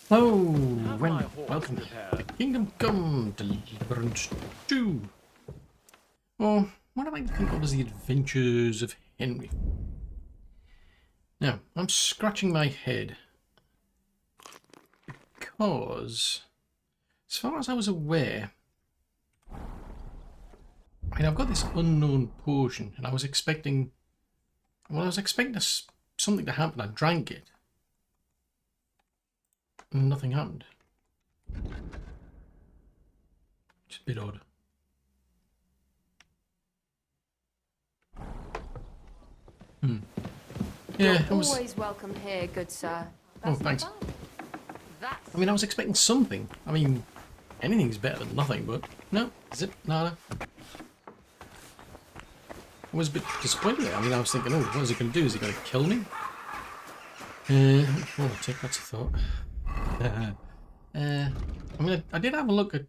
Hello, and welcome to Kingdom Come Deliverance II. Or what I like to think of as the adventures of Henry. Now, I'm scratching my head because, as far as I was aware, I've got this unknown potion, and I was expecting, something to happen. I drank it. Nothing happened. It's a bit odd. Yeah, You're always welcome here, good sir. That's thanks. I mean, I was expecting something. I mean, anything's better than nothing, but no, is it? Nada. I was a bit disappointed. I mean, I was thinking, oh, what is he going to do? Is he going to kill me? Oh, take that's a thought. I mean, I did have a look at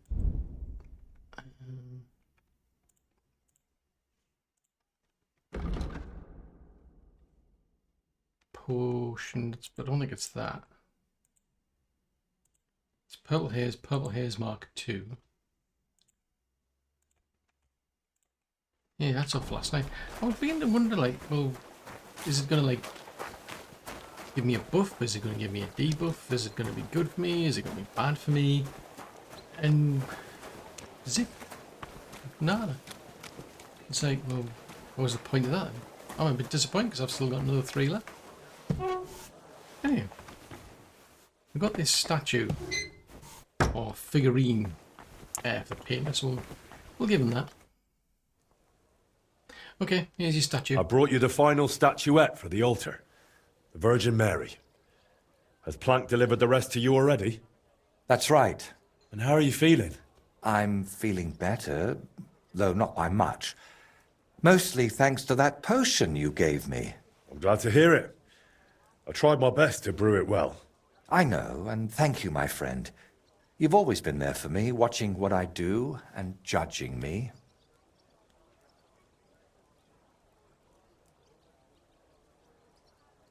potions, but I don't think it's that. It's Purple Haze Mark II. Yeah, that's off last night. I was beginning to wonder, like, well, is it going to, like, give me a buff? Is it going to give me a debuff? Is it going to be good for me? Is it going to be bad for me? And zip. Nada. It's like, well, what was the point of that? I'm a bit disappointed because I've still got another 3 left. Anyway, we've got this statue or figurine for the painter, so we'll give him that. Okay, here's your statue. I brought you the final statuette for the altar. The Virgin Mary. Has Planck delivered the rest to you already? That's right. And how are you feeling? I'm feeling better, though not by much. Mostly thanks to that potion you gave me. I'm glad to hear it. I tried my best to brew it well. I know, and thank you, my friend. You've always been there for me, watching what I do and judging me.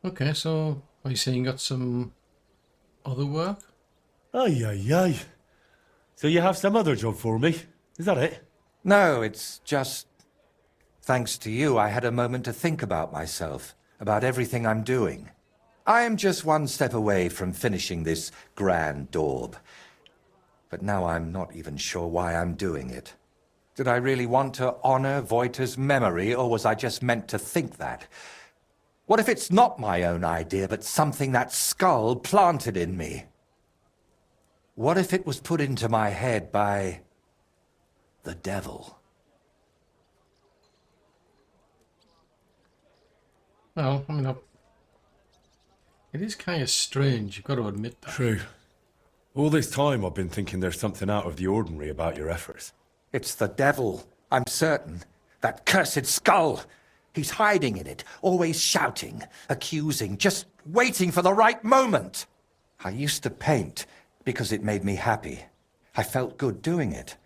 Okay, so are you saying you got some other work? Aye, aye, aye. So you have some other job for me? Is that it? No, it's just... Thanks to you, I had a moment to think about myself, about everything I'm doing. I am just one step away from finishing this grand daub. But now I'm not even sure why I'm doing it. Did I really want to honor Voita's memory, or was I just meant to think that? What if it's not my own idea, but something that skull planted in me? What if it was put into my head by the devil? Well, I mean, it is kind of strange, you've got to admit that. True. All this time I've been thinking there's something out of the ordinary about your efforts. It's the devil, I'm certain. That cursed skull. He's hiding in it, always shouting, accusing, just waiting for the right moment. I used to paint because it made me happy. I felt good doing it.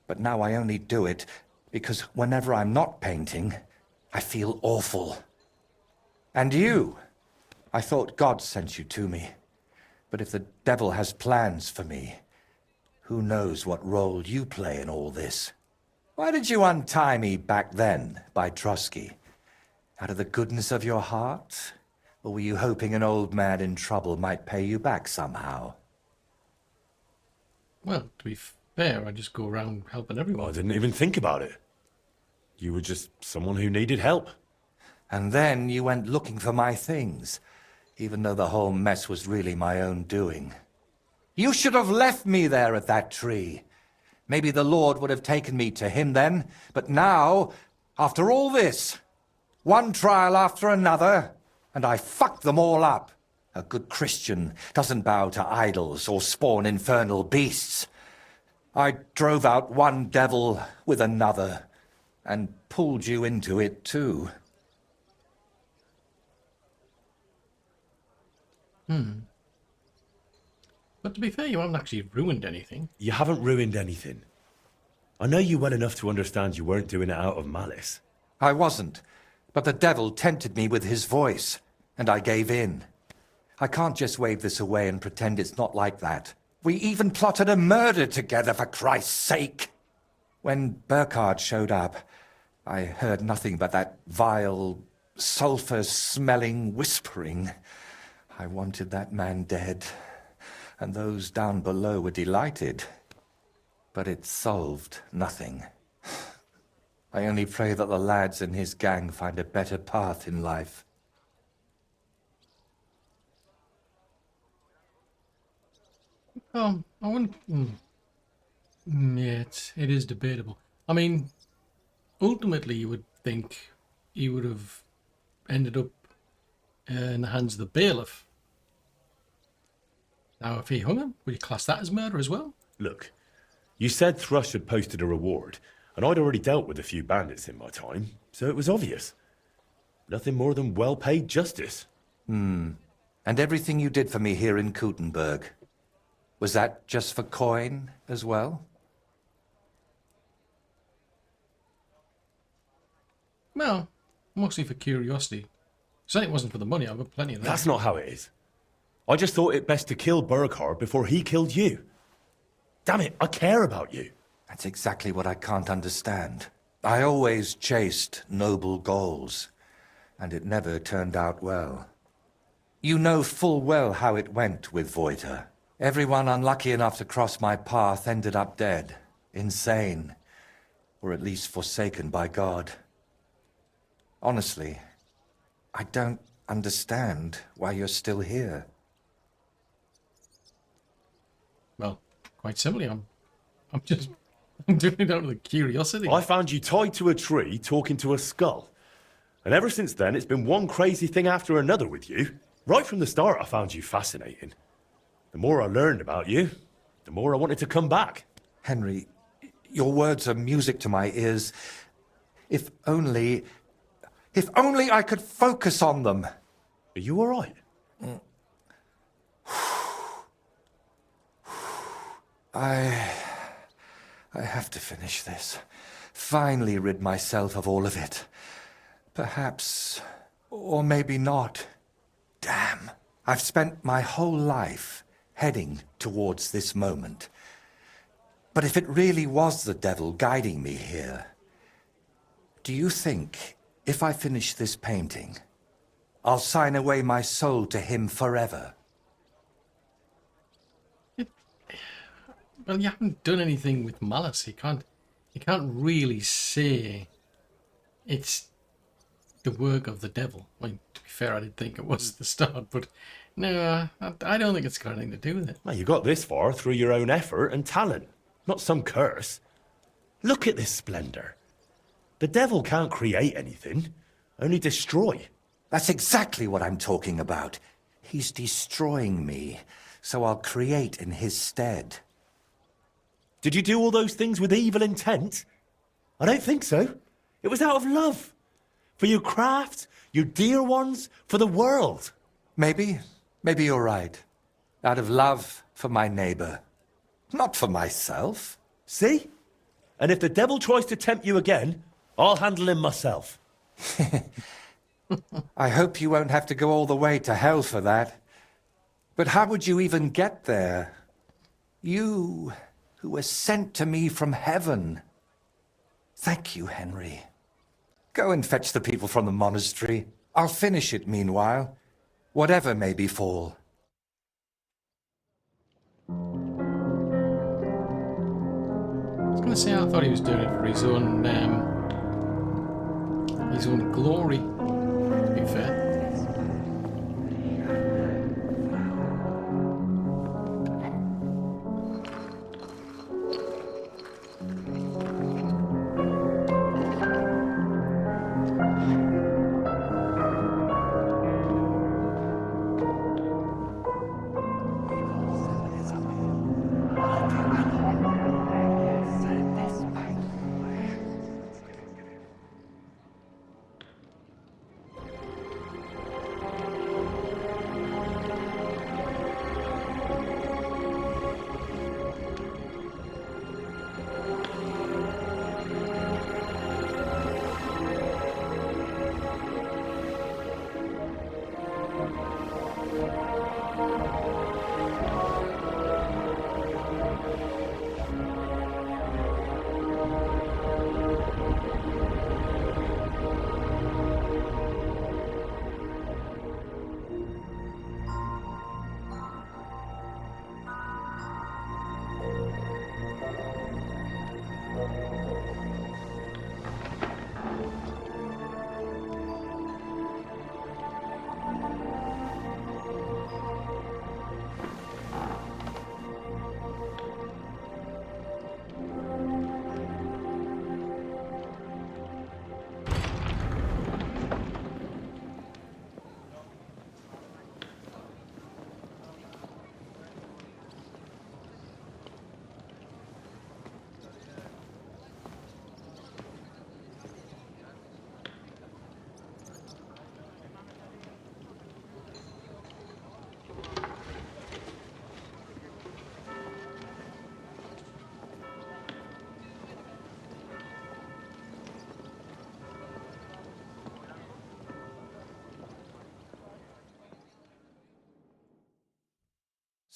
But now I only do it because whenever I'm not painting, I feel awful. And you, I thought God sent you to me. But if the devil has plans for me, who knows what role you play in all this? Why did you untie me back then by Trotsky? Out of the goodness of your heart? Or were you hoping an old man in trouble might pay you back somehow? Well, to be fair, I just go around helping everyone. I didn't even think about it. You were just someone who needed help. And then you went looking for my things, even though the whole mess was really my own doing. You should have left me there at that tree. Maybe the Lord would have taken me to him then, but now, after all this, one trial after another, and I fucked them all up. A good Christian doesn't bow to idols or spawn infernal beasts. I drove out one devil with another, and pulled you into it too. But to be fair, you haven't actually ruined anything. You haven't ruined anything. I know you well enough to understand you weren't doing it out of malice. I wasn't, but the devil tempted me with his voice, and I gave in. I can't just wave this away and pretend it's not like that. We even plotted a murder together, for Christ's sake! When Burkhard showed up, I heard nothing but that vile, sulphur-smelling whispering. I wanted that man dead, and those down below were delighted. But it solved nothing. I only pray that the lads in his gang find a better path in life. I wouldn't... Yeah, it is debatable. I mean, ultimately you would think he would have ended up in the hands of the bailiff. Now, if he hung him, would you class that as murder as well? Look, you said Thrush had posted a reward, and I'd already dealt with a few bandits in my time, so it was obvious. Nothing more than well-paid justice. And everything you did for me here in Kuttenberg, was that just for coin as well? Well, mostly for curiosity. Certainly it wasn't for the money, I've got plenty of that. That's not how it is. I just thought it best to kill Burkhard before he killed you. Damn it, I care about you. That's exactly what I can't understand. I always chased noble goals, and it never turned out well. You know full well how it went with Voiter. Everyone unlucky enough to cross my path ended up dead, insane, or at least forsaken by God. Honestly, I don't understand why you're still here. Well, quite simply, I'm doing it out of the curiosity. I found you tied to a tree talking to a skull. And ever since then, it's been one crazy thing after another with you. Right from the start, I found you fascinating. The more I learned about you, the more I wanted to come back. Henry, your words are music to my ears. If only I could focus on them. Are you all right? I have to finish this. Finally rid myself of all of it. Perhaps, or maybe not. Damn. I've spent my whole life heading towards this moment. But if it really was the devil guiding me here, do you think if I finish this painting, I'll sign away my soul to him forever? Well, you haven't done anything with malice. You can't really say it's the work of the devil. I mean, to be fair, I did think it was at the start, but no, I don't think it's got anything to do with it. Well, you got this far through your own effort and talent, not some curse. Look at this splendor. The devil can't create anything, only destroy. That's exactly what I'm talking about. He's destroying me, so I'll create in his stead. Did you do all those things with evil intent? I don't think so. It was out of love. For your craft, your dear ones, for the world. Maybe you're right. Out of love for my neighbor. Not for myself. See? And if the devil tries to tempt you again, I'll handle him myself. I hope you won't have to go all the way to hell for that. But how would you even get there? You, who were sent to me from heaven. Thank you, Henry. Go and fetch the people from the monastery. I'll finish it meanwhile, whatever may befall. I was going to say I thought he was doing it for his own glory, to be fair.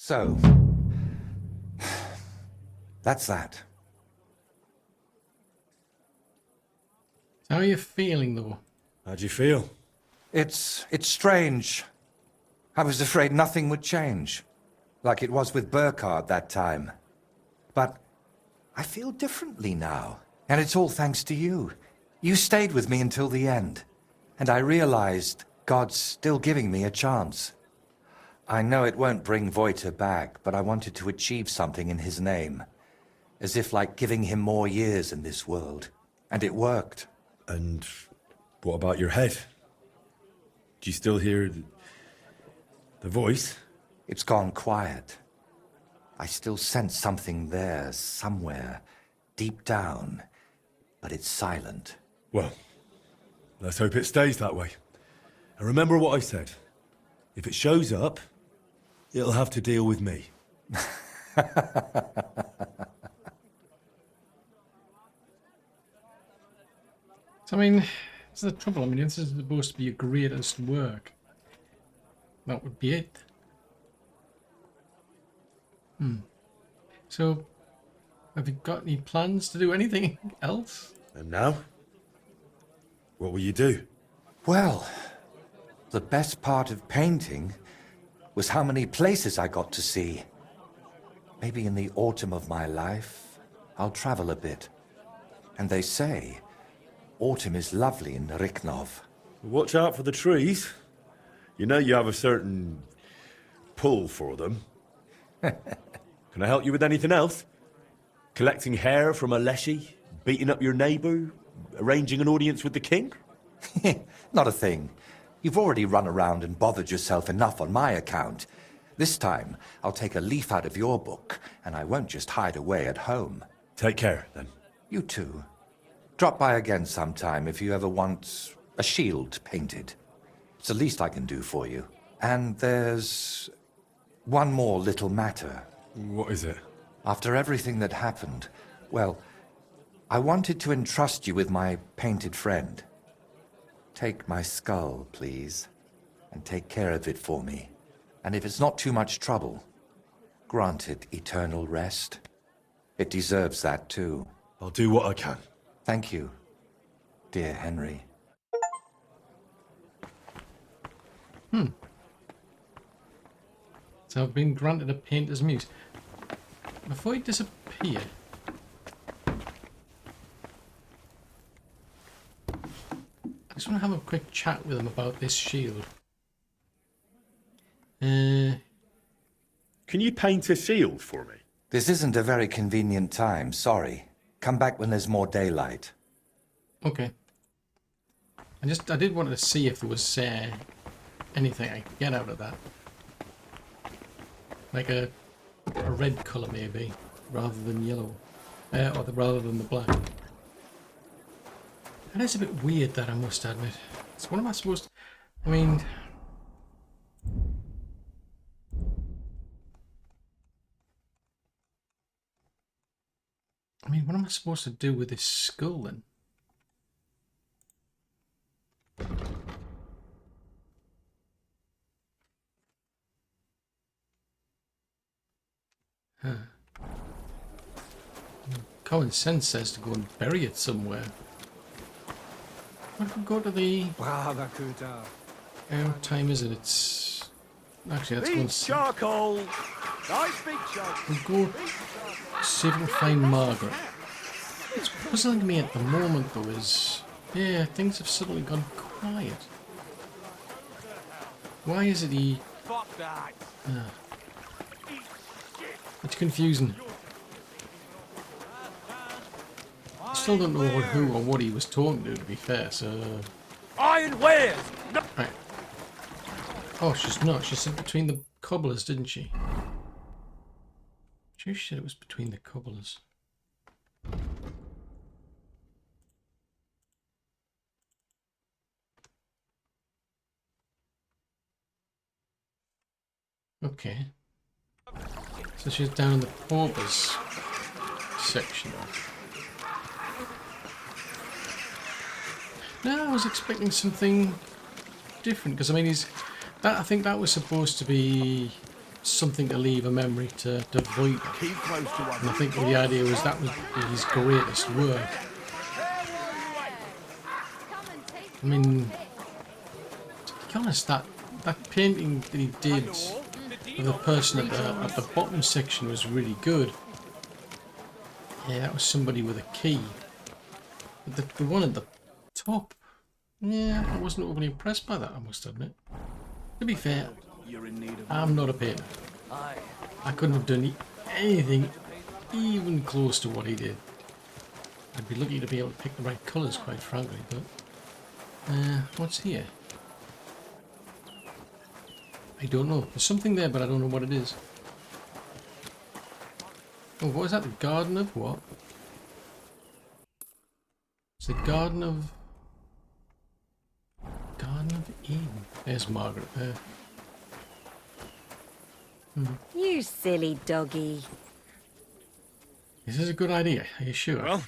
So, that's that. How are you feeling, though? How'd you feel? It's strange. I was afraid nothing would change, like it was with Burkhard that time. But I feel differently now, and it's all thanks to you. You stayed with me until the end, and I realized God's still giving me a chance. I know it won't bring Voiter back, but I wanted to achieve something in his name, as if like giving him more years in this world, and it worked. And what about your head? Do you still hear the voice? It's gone quiet. I still sense something there, somewhere, deep down, but it's silent. Well, let's hope it stays that way. And remember what I said. If it shows up, it'll have to deal with me. So, I mean, that's the trouble. I mean, this is supposed to be your greatest work. That would be it. So, have you got any plans to do anything else? And now? What will you do? Well, the best part of painting was how many places I got to see. Maybe in the autumn of my life, I'll travel a bit. And they say, autumn is lovely in Riknov. Watch out for the trees. You know you have a certain pull for them. Can I help you with anything else? Collecting hair from a leshy? Beating up your neighbour? Arranging an audience with the king? Not a thing. You've already run around and bothered yourself enough on my account. This time, I'll take a leaf out of your book, and I won't just hide away at home. Take care, then. You too. Drop by again sometime if you ever want a shield painted. It's the least I can do for you. And there's one more little matter. What is it? After everything that happened, well, I wanted to entrust you with my painted friend. Take my skull, please, and take care of it for me. And if it's not too much trouble, grant it eternal rest. It deserves that too. I'll do what I can. Thank you, dear Henry. So I've been granted a painter's muse. Before he disappeared, I just want to have a quick chat with him about this shield. Can you paint a shield for me? This isn't a very convenient time, sorry. Come back when there's more daylight. Okay. I did want to see if there was anything I could get out of that. Like a red colour maybe, rather than yellow. Rather than the black. And it's a bit weird, that I must admit. So what am I supposed to... I mean... what am I supposed to do with this skull then? Huh. Common sense says to go and bury it somewhere. What if we go to the... What time is it? It's... Actually, that's going to... Charcoal! Nice big charcoal! We'll go see if we can find Margaret. What's puzzling me at the moment, though, is... Yeah, things have suddenly gone quiet. Why is it he... Fuck that! It's confusing. I still don't know who or what he was talking to be fair, so... Iron wares! No. Right. Oh, she's not. She said between the cobblers, didn't she? She said it was between the cobblers. Okay. So she's down in the paupers section. No, I was expecting something different because I mean I think that was supposed to be something to leave a memory to void. Keep close to one. And I think the idea was that was his greatest work. I mean, to be honest, that painting that he did of the person at the bottom section was really good. Yeah, that was somebody with a key. But the one at the top, yeah, I wasn't overly impressed by that, I must admit. To be fair, I'm not a painter. I couldn't have done anything even close to what he did. I'd be lucky to be able to pick the right colours, quite frankly, but... what's here? I don't know. There's something there, but I don't know what it is. Oh, what is that? The Garden of what? It's the Garden of Eden. There's Margaret there. You silly doggy. Is this a good idea? Are you sure? Well,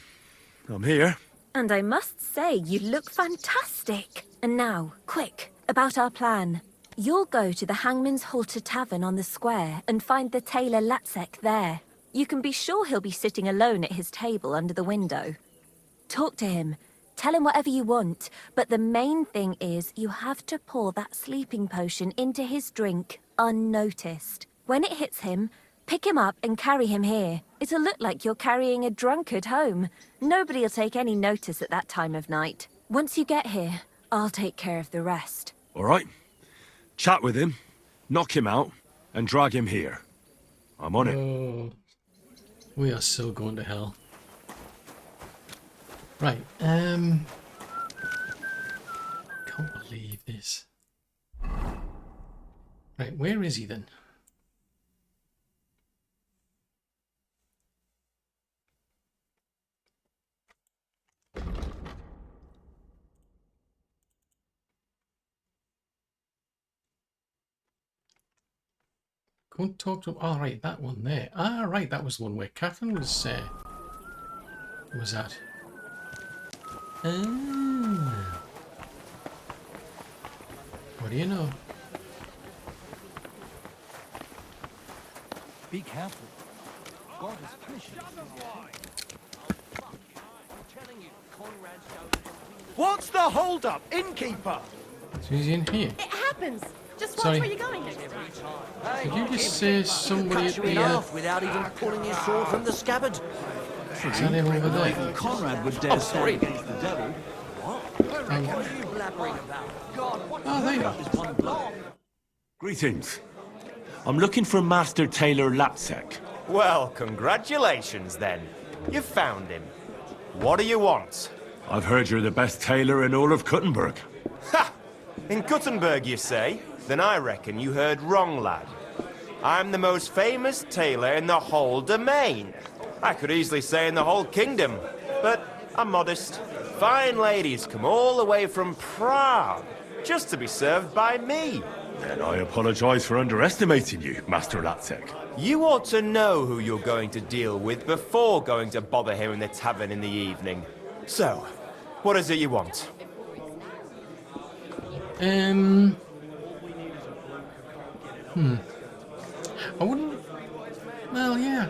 I'm here. And I must say, you look fantastic. And now, quick, about our plan. You'll go to the Hangman's Halter Tavern on the square and find the tailor Latsek there. You can be sure he'll be sitting alone at his table under the window. Talk to him. Tell him whatever you want. But the main thing is you have to pour that sleeping potion into his drink unnoticed. When it hits him, pick him up and carry him here. It'll look like you're carrying a drunkard home. Nobody'll take any notice at that time of night. Once you get here, I'll take care of the rest. All right. Chat with him, knock him out, and drag him here. I'm on it. Oh, we are so going to hell. Right, can't believe this. Right, where is he then? Go and talk to him. Oh, right, that one there. Ah, right, that was the one where Catherine was at. Ah. What do you know? Be careful. God is punishing. What's the hold-up, innkeeper? So he's in here. It happens. Just watch Sorry. where you're going next time. Did you just say somebody at Cut you in the... half without even pulling his sword from the scabbard. Is that him over there? Conrad would dare stand against the devil. Oh, there you are. Greetings. I'm looking for Master Tailor Latsek. Well, congratulations then. You've found him. What do you want? I've heard you're the best tailor in all of Kuttenberg. Ha! In Kuttenberg, you say? Then I reckon you heard wrong, lad. I'm the most famous tailor in the whole domain. I could easily say in the whole kingdom, but I'm modest. Fine ladies come all the way from Prague just to be served by me. Then I apologize for underestimating you, Master Latsek. You ought to know who you're going to deal with before going to bother him in the tavern in the evening. So, what is it you want? I wouldn't... Well, yeah,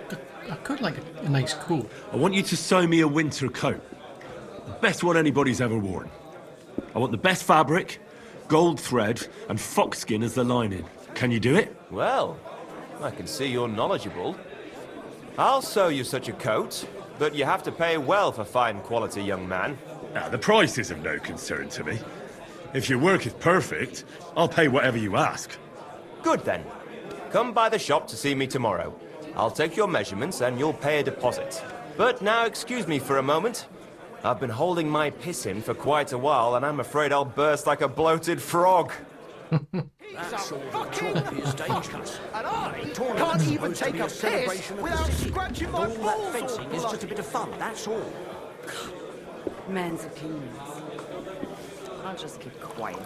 I could like a nice coat. I want you to sew me a winter coat. The best one anybody's ever worn. I want the best fabric, gold thread, and foxskin as the lining. Can you do it? Well, I can see you're knowledgeable. I'll sew you such a coat, but you have to pay well for fine quality, young man. Now, the price is of no concern to me. If your work is perfect, I'll pay whatever you ask. Good then. Come by the shop to see me tomorrow. I'll take your measurements and you'll pay a deposit. But now excuse me for a moment. I've been holding my piss in for quite a while and I'm afraid I'll burst like a bloated frog. That sort of talk is dangerous. And I Tournament's can't even supposed to take be a a celebration of the without city. scratching And my all that balls fencing all is just a bloody. bit of fun, that's all. Man's opinions. I'll just keep quiet.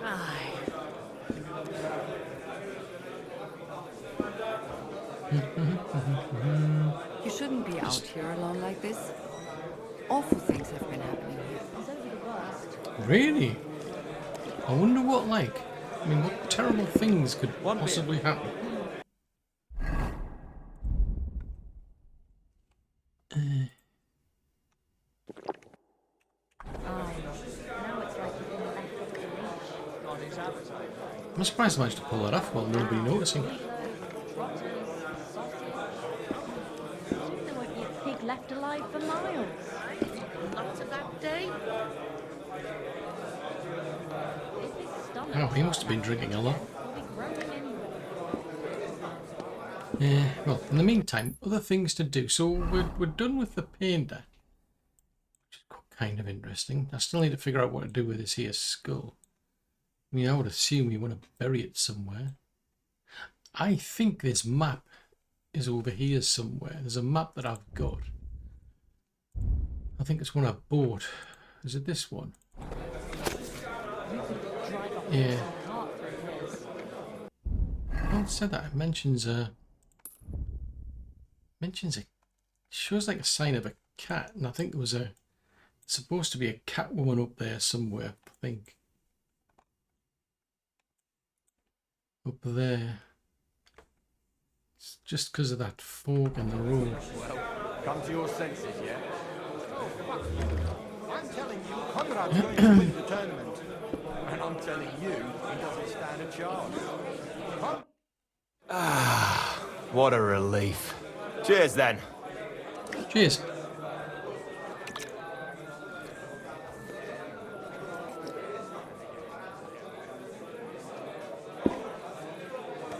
Aye. You shouldn't be out here alone like this. Awful things have been happening here. Really? I wonder what like. I mean, what terrible things could possibly happen. I'm surprised I managed to pull that off while nobody noticing. There won't be a pig left alive for miles. Not of that day. Oh, he must have been drinking a lot. Yeah, well, in the meantime, other things to do. So we're done with the painter, which is kind of interesting. I still need to figure out what to do with this here skull. I mean, I would assume you want to bury it somewhere. I think this map is over here somewhere. There's a map that I've got. I think it's one I bought. Is it this one? Yeah. Well, it said that. It mentions a... shows like a sign of a cat, and I think there was supposed to be a cat woman up there somewhere, I think. Up there. It's just because of that fork in the road. Well, come to your senses, yeah? I'm telling you, Conrad's going to win the tournament. And I'm telling you, he doesn't stand a chance. Ah, what a relief. Cheers, then. Cheers.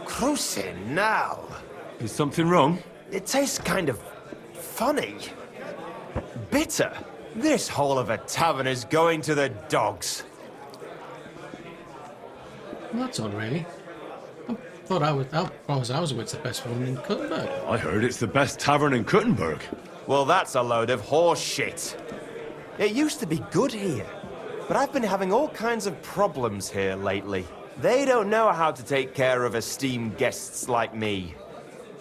Cruising now. Is something wrong? It tastes kind of funny. Bitter. This whole of a tavern is going to the dogs. Well, that's odd, really. I thought I was aware it's the best one in Kuttenberg. I heard it's the best tavern in Kuttenberg. Well, that's a load of horse shit. It used to be good here, but I've been having all kinds of problems here lately. They don't know how to take care of esteemed guests like me.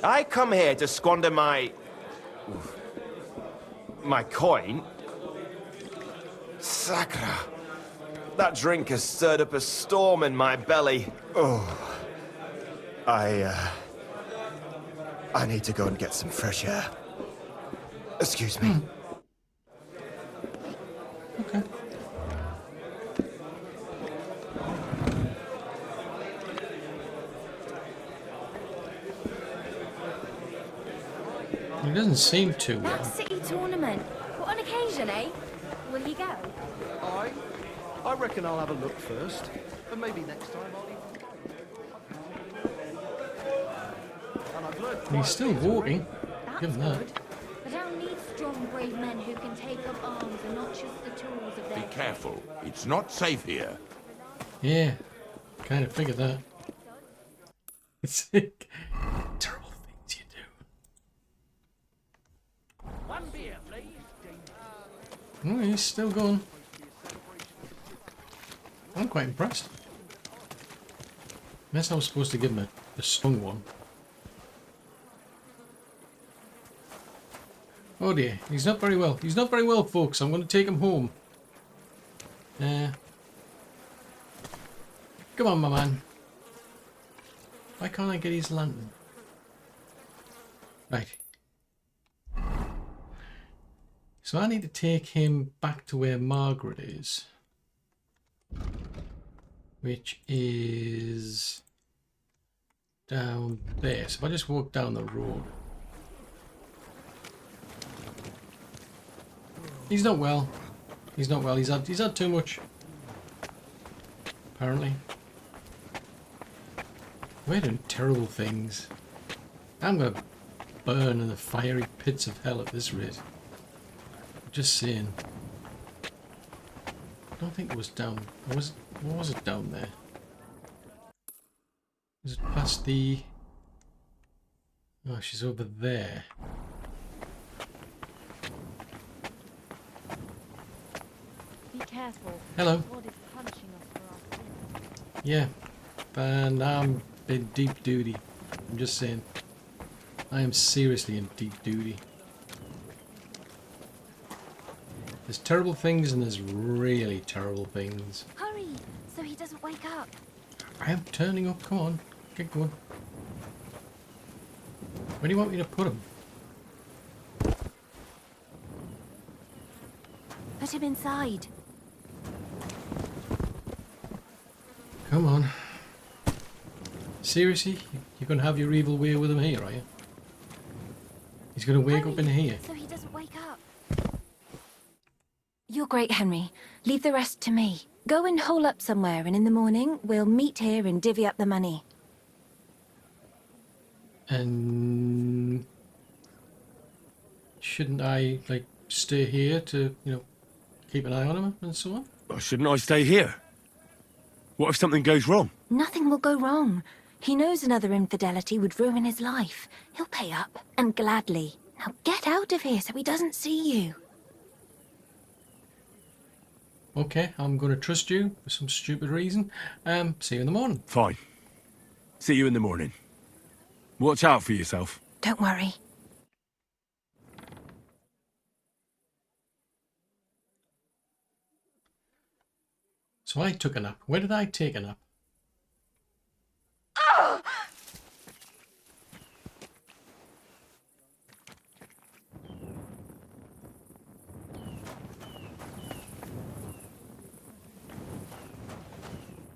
I come here to squander my coin. Sakra. That drink has stirred up a storm in my belly. Oh. I need to go and get some fresh air. Excuse me. Okay. It doesn't seem too well. That city tournament. What an occasion, eh? Will you go? I reckon I'll have a look first. And maybe next time I'll even go. And I've learned He's still walking. That's Give him that. good. But I'll need strong, brave men who can take up arms and not just the tools of their... Be careful. It's not safe here. Yeah, kind of figured that. It's terrible things you do. One beer, please. Oh, he's still going. I'm quite impressed. Unless I was supposed to give him a strong one. Oh dear, he's not very well. He's not very well, folks. I'm going to take him home. Come on, my man. Why can't I get his lantern? Right. So I need to take him back to where Margaret is. Which is down there. So if I just walk down the road. He's not well. He's not well. He's had too much. Apparently. We're doing terrible things. I'm gonna burn in the fiery pits of hell at this rate. Just saying. I don't think it was down. What was it down there? Was it past the... Oh, she's over there. Be careful. Hello. God is punishing us for our sins. Yeah. And I'm in deep duty. I'm just saying. I am seriously in deep duty. There's terrible things and there's really terrible things. Hurry, so he doesn't wake up. I am turning up. Come on. Get going. Where do you want me to put him? Put him inside. Come on. Seriously? You're going to have your evil way with him here, are you? He's going to wake up in here. So he doesn't wake up. You're great, Henry. Leave the rest to me. Go and hole up somewhere, and in the morning, we'll meet here and divvy up the money. And... shouldn't I, like, stay here to, you know, keep an eye on him and so on? Well, shouldn't I stay here? What if something goes wrong? Nothing will go wrong. He knows another infidelity would ruin his life. He'll pay up, and gladly. Now get out of here so he doesn't see you. Okay, I'm going to trust you for some stupid reason. See you in the morning. Fine. See you in the morning. Watch out for yourself. Don't worry. So I took a nap. Where did I take a nap?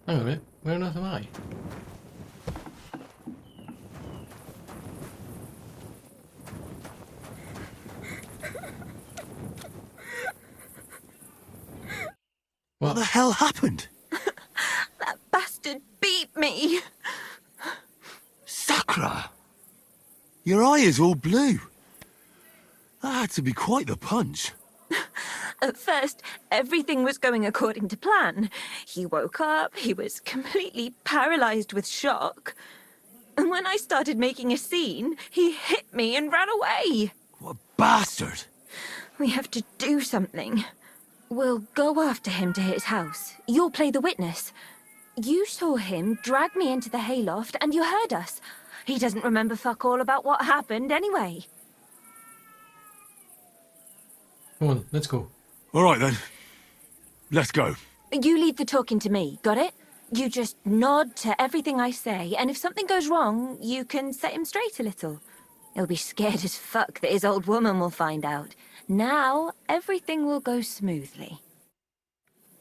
Hang on a minute. Where on earth am I? What the hell happened? That bastard beat me. Sakra! Your eye is all blue. That had to be quite the punch. At first, everything was going according to plan. He woke up, he was completely paralyzed with shock. And when I started making a scene, he hit me and ran away. What a bastard! We have to do something. We'll go after him to his house. You'll play the witness. You saw him drag me into the hayloft and you heard us. He doesn't remember fuck all about what happened anyway. Come on, let's go. All right then. Let's go. You leave the talking to me, got it? You just nod to everything I say, and if something goes wrong, you can set him straight a little. He'll be scared as fuck that his old woman will find out. Now, everything will go smoothly.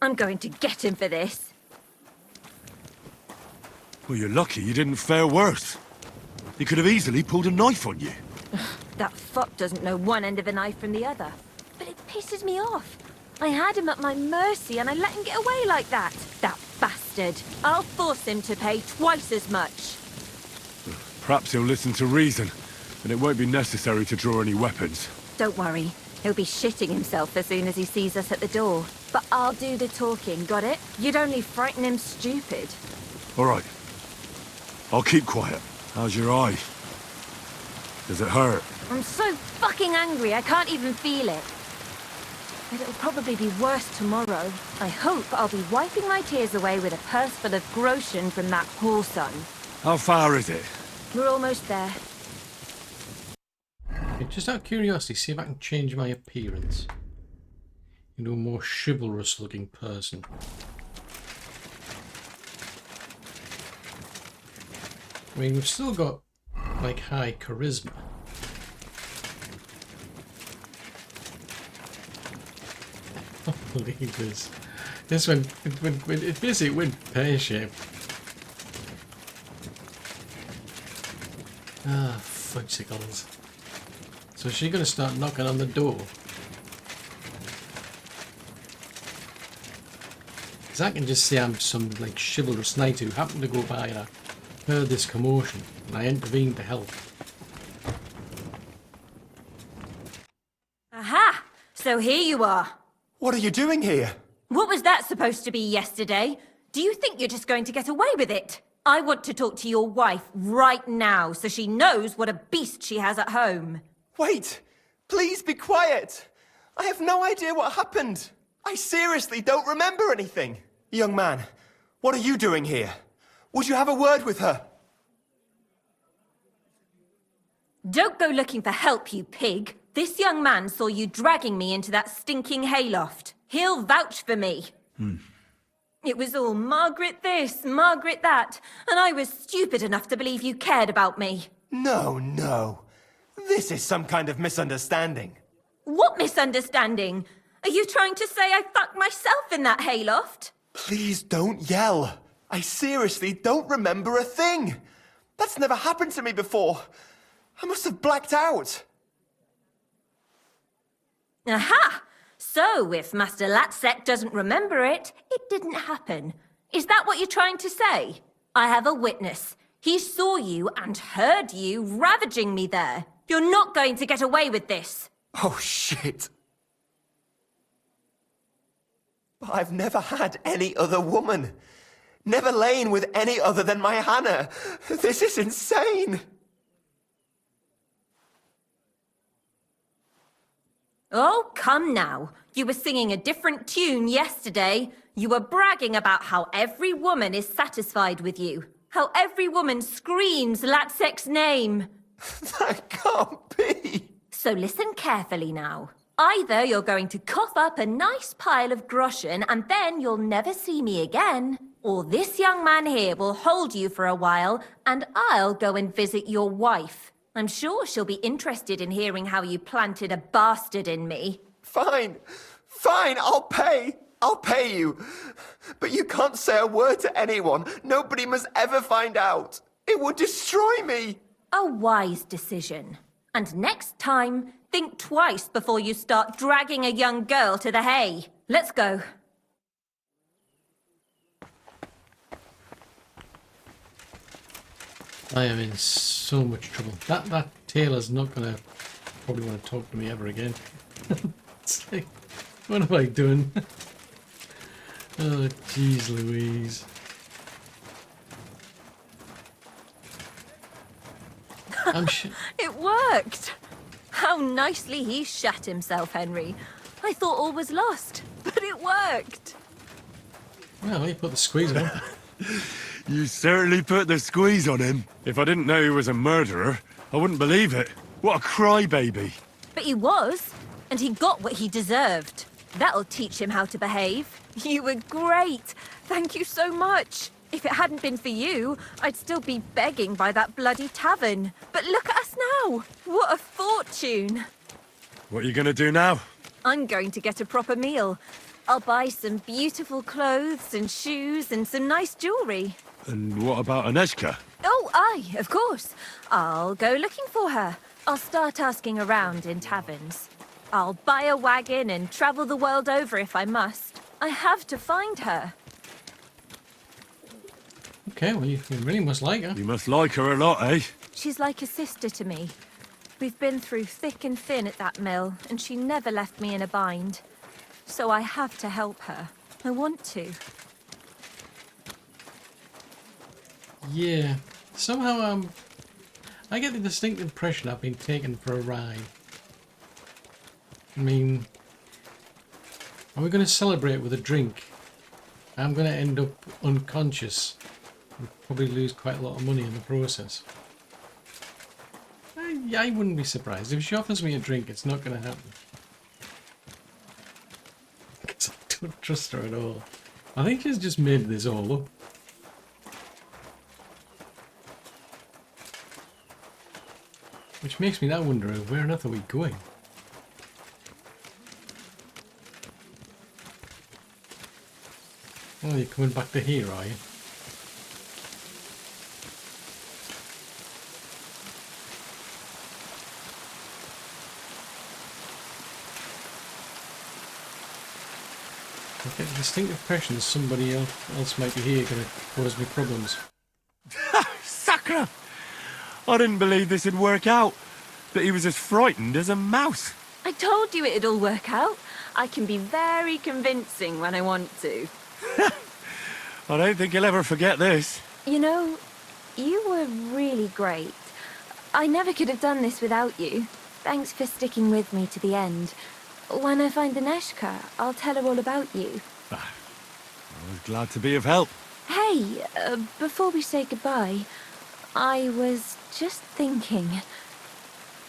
I'm going to get him for this. Well, you're lucky you didn't fare worse. He could have easily pulled a knife on you. That fuck doesn't know one end of a knife from the other. But it pisses me off. I had him at my mercy and I let him get away like that. That bastard. I'll force him to pay twice as much. Perhaps he'll listen to reason, and it won't be necessary to draw any weapons. Don't worry. He'll be shitting himself as soon as he sees us at the door. But I'll do the talking, got it? You'd only frighten him stupid. All right. I'll keep quiet. How's your eye? Does it hurt? I'm so fucking angry I can't even feel it. But it'll probably be worse tomorrow. I hope I'll be wiping my tears away with a purse full of groschen from that whore son. How far is it? We're almost there. Okay, just out of curiosity, see if I can change my appearance into a more chivalrous looking person. I mean, we've still got like high charisma. I can't believe this. This one, it basically went pear-shaped. Ah, fudgesicles. So is she going to start knocking on the door? Because I can just say I'm some like chivalrous knight who happened to go by and I heard this commotion and I intervened to help. Aha! So here you are. What are you doing here? What was that supposed to be yesterday? Do you think you're just going to get away with it? I want to talk to your wife right now so she knows what a beast she has at home. Wait! Please be quiet! I have no idea what happened. I seriously don't remember anything. Young man, what are you doing here? Would you have a word with her? Don't go looking for help, you pig. This young man saw you dragging me into that stinking hayloft. He'll vouch for me. It was all Margaret this, Margaret that, and I was stupid enough to believe you cared about me. No, no. This is some kind of misunderstanding. What misunderstanding? Are you trying to say I fucked myself in that hayloft? Please don't yell. I seriously don't remember a thing. That's never happened to me before. I must have blacked out. Aha! So, if Master Latsek doesn't remember it, it didn't happen. Is that what you're trying to say? I have a witness. He saw you and heard you ravaging me there. You're not going to get away with this. Oh, shit. I've never had any other woman. Never lain with any other than my Hannah. This is insane. Oh, come now. You were singing a different tune yesterday. You were bragging about how every woman is satisfied with you. How every woman screams Latsek's name. That can't be. So listen carefully now. Either you're going to cough up a nice pile of groschen and then you'll never see me again, or this young man here will hold you for a while and I'll go and visit your wife. I'm sure she'll be interested in hearing how you planted a bastard in me. Fine. Fine, I'll pay. I'll pay you. But you can't say a word to anyone. Nobody must ever find out. It would destroy me. A wise decision. And next time, think twice before you start dragging a young girl to the hay. Let's go. I am in so much trouble. That tailor's not gonna probably want to talk to me ever again. It's like, what am I doing? Oh, jeez Louise. It worked! How nicely he shat himself, Henry. I thought all was lost, but it worked. Well, you put the squeeze on. You certainly put the squeeze on him. If I didn't know he was a murderer, I wouldn't believe it. What a crybaby. But he was, and he got what he deserved. That'll teach him how to behave. You were great. Thank you so much. If it hadn't been for you, I'd still be begging by that bloody tavern. But look at us now. What a fortune. What are you gonna do now? I'm going to get a proper meal. I'll buy some beautiful clothes and shoes and some nice jewellery. And what about Aneshka? Oh, aye, of course. I'll go looking for her. I'll start asking around in taverns. I'll buy a wagon and travel the world over if I must. I have to find her. Okay, well, you really must like her. You must like her a lot, eh? She's like a sister to me. We've been through thick and thin at that mill, and she never left me in a bind. So I have to help her. I want to. Yeah. Somehow, I get the distinct impression I've been taken for a ride. I mean, are we going to celebrate with a drink? I'm going to end up unconscious and probably lose quite a lot of money in the process. I wouldn't be surprised. If she offers me a drink, it's not going to happen. Because I don't trust her at all. I think she's just made this all up. Which makes me now wonder, where on earth are we going? Oh, you're coming back to here, are you? I get the distinct impression that somebody else might be here going to cause me problems. Sacre! I didn't believe this would work out, but he was as frightened as a mouse. I told you it'd all work out. I can be very convincing when I want to. I don't think he'll ever forget this. You know, you were really great. I never could have done this without you. Thanks for sticking with me to the end. When I find Aneshka, I'll tell her all about you. I was glad to be of help. Hey, before we say goodbye, I was just thinking.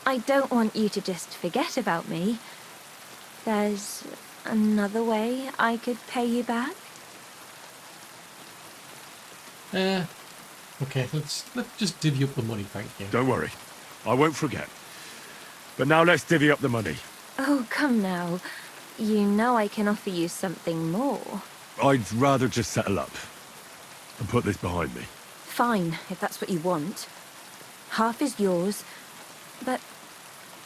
I don't want you to just forget about me. There's another way I could pay you back. Okay, let's just divvy up the money, thank you. Don't worry. I won't forget. But now let's divvy up the money. Oh, come now. You know I can offer you something more. I'd rather just settle up and put this behind me. Fine, if that's what you want. Half is yours, but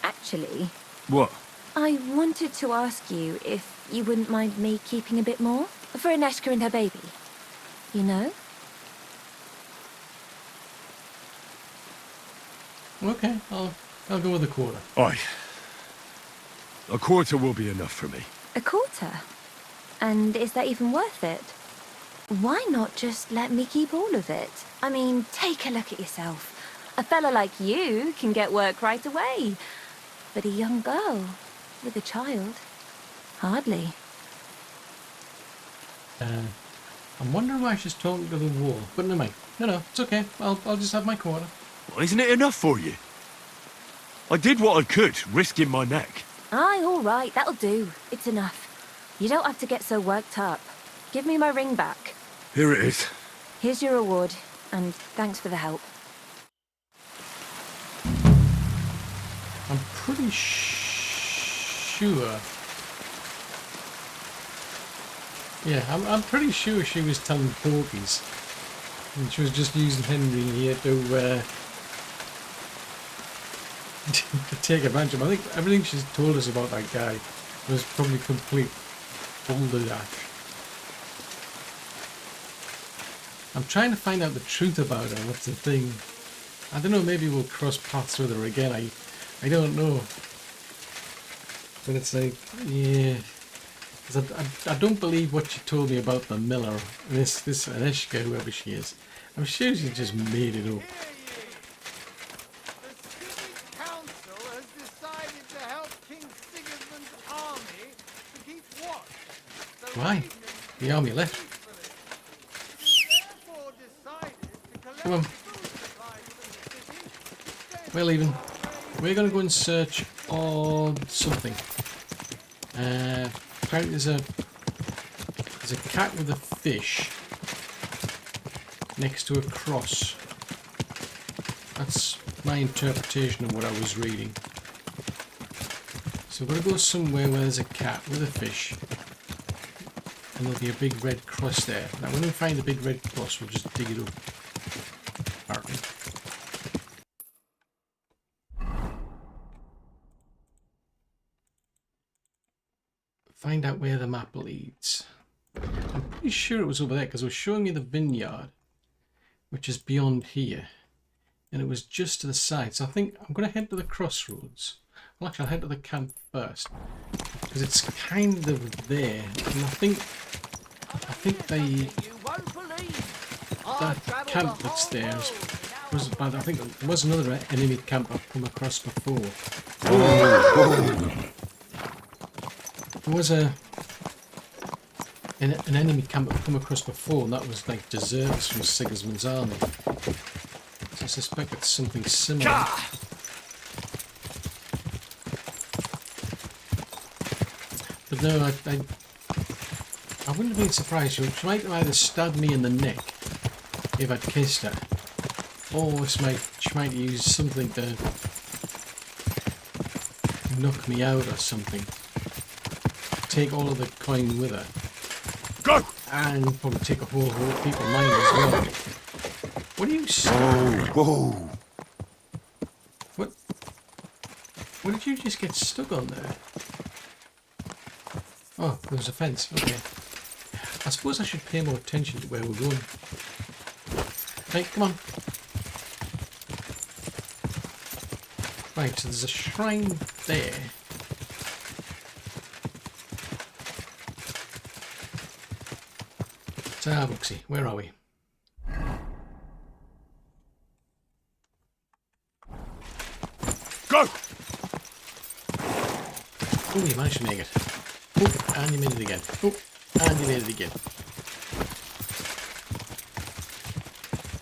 actually, What? I wanted to ask you if you wouldn't mind me keeping a bit more for Aneshka and her baby. You know? Okay, I'll go with a quarter. Aye. A quarter will be enough for me. A quarter? And is that even worth it? Why not just let me keep all of it? I mean, take a look at yourself. A fella like you can get work right away. But a young girl with a child, hardly. I'm wondering why she's talking to the wall. But never mind. No, it's okay. I'll just have my quarter. Well, isn't it enough for you? I did what I could, risking my neck. Aye, all right, that'll do. It's enough. You don't have to get so worked up. Give me my ring back. Here it is. Here's your reward, and thanks for the help. I'm pretty sure. Yeah, I'm pretty sure she was telling porkies. And she was just using Henry here to to take advantage of him. I think everything she's told us about that guy was probably complete balderdash. I'm trying to find out the truth about her. What's the thing? I don't know, maybe we'll cross paths with her again. I don't know. But it's like, yeah. 'Cause I don't believe what she told me about the miller. This Aneshka, whoever she is. I'm sure she just made it up. The Council has decided to help King Sigismund's army to keep watch. Why? The army left. Come on. We're leaving. We're going to go and search on something. Apparently there's a cat with a fish next to a cross. That's my interpretation of what I was reading. So we're going to go somewhere where there's a cat with a fish. And there'll be a big red cross there. Now when we find the big red cross, we'll just dig it up. Apparently. Find out where the map leads. I'm pretty sure it was over there because it was showing me the vineyard, which is beyond here. And it was just to the side. So I think I'm going to head to the crossroads. Well, actually, I'll head to the camp first because it's kind of there. And I think that camp that's there was bad. I think there was another enemy camp I've come across before. There was an enemy camp I've come across before, and that was like deserters from Sigismund's army. So I suspect it's something similar. But no, I wouldn't have been surprised. She might have either stabbed me in the neck if I'd kissed her, or she might use something to knock me out or something. Take all of the coin with her. Go! And probably take a whole heap of mine as well. What are you saying? Whoa! What did you just get stuck on there? Oh, there was a fence. Okay. I suppose I should pay more attention to where we're going. Right, come on. Right, so there's a shrine there. Booksy, where are we? Go! Oh, you managed to make it. Oh, and you made it again. Oh, and you made it again.